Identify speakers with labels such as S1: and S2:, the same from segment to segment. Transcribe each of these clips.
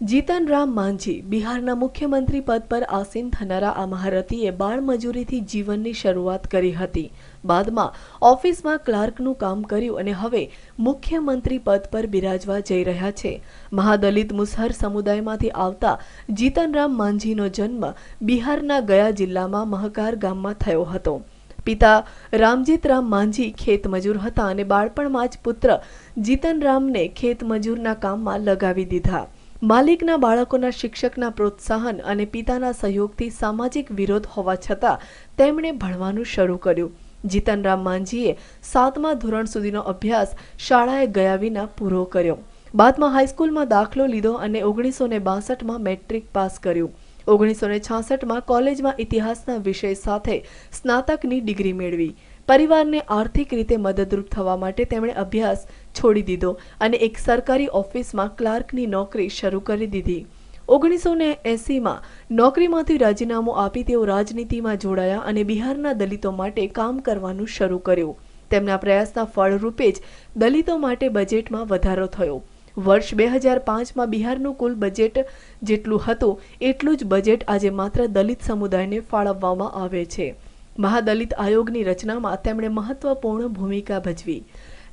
S1: જીતન રામ માંઝી બિહારના મુખ્યમંત્રી પદ પર આસીન થનારા આ મહારથીએ બાળમજૂરીથી જીવનની શરૂઆત કરી હતી। બાદમાં ઓફિસમાં ક્લાર્કનું કામ કર્યું અને હવે મુખ્યમંત્રી પદ પર બિરાજવા જઈ રહ્યા છે। મહાદલિત મુસહર સમુદાયમાંથી આવતા જીતન રામ માંઝીનો જન્મ બિહારના ગયા જિલ્લામાં મહકાર ગામમાં થયો હતો। પિતા રામજીત રામ માંઝી ખેતમજૂર હતા અને બાળપણમાં જ પુત્ર જીતન રામને ખેતમજૂરના કામમાં લગાવી દીધા। માલિકના બાળકોના શિક્ષકના પ્રોત્સાહન અને પિતાના સહયોગથી સામાજિક વિરોધ હોવા છતાં તેમણે ભણવાનું શરૂ કર્યું। જીતન રામ માંઝીએ 7મા ધોરણ સુધીનો અભ્યાસ શાળાએ ગયા વિના પૂરો કર્યો। બાદમાં હાઈસ્કૂલમાં દાખલો લીધો અને 1962માં મેટ્રિક પાસ કર્યું। 1966માં કોલેજમાં ઇતિહાસના વિષય સાથે સ્નાતકની ડિગ્રી મેળવી। પરિવારને આર્થિક રીતે મદદરૂપ થવા માટે તેમણે અભ્યાસ છોડી દીધો અને એક સરકારી ઓફિસમાં ક્લાર્કની નોકરી શરૂ કરી દીધી। 1980માં નોકરીમાંથી રાજીનામું આપી તેઓ રાજનીતિમાં જોડાયા અને બિહારના દલિતો માટે કામ કરવાનું શરૂ કર્યું। તેમના પ્રયાસના ફળરૂપે જ દલિતો માટે બજેટમાં વધારો થયો। વર્ષ 2005માં બિહારનું કુલ બજેટ જેટલું હતું એટલું જ બજેટ આજે માત્ર દલિત સમુદાયને ફાળવવામાં આવે છે। મહાદલિત આયોગની રચનામાં તેમણે મહત્વપૂર્ણ ભૂમિકા ભજવી।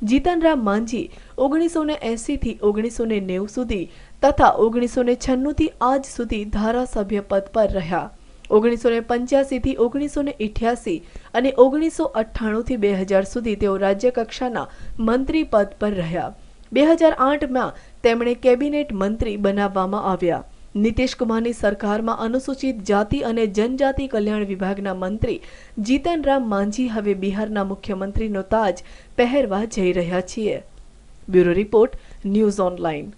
S1: જીતન રામ માંઝી 1980થી 1990 સુધી તથા 1996થી આજ સુધી ધારાસભ્ય પદ પર રહ્યા। 1985થી 1988 અને 1998થી 2000 સુધી તેઓ રાજ્યકક્ષાના મંત્રી પદ પર રહ્યા। 2008માં તેમણે કેબિનેટ મંત્રી બનાવવામાં આવ્યા। નીતિશ કુમારની સરકારમાં અનુસૂચિત જાતિ અને જનજાતિ કલ્યાણ વિભાગના મંત્રી જીતન રામ માંઝી હવે બિહારના મુખ્યમંત્રીનો તાજ પહેરવા જઈ રહ્યા છે। Bureau report, news online.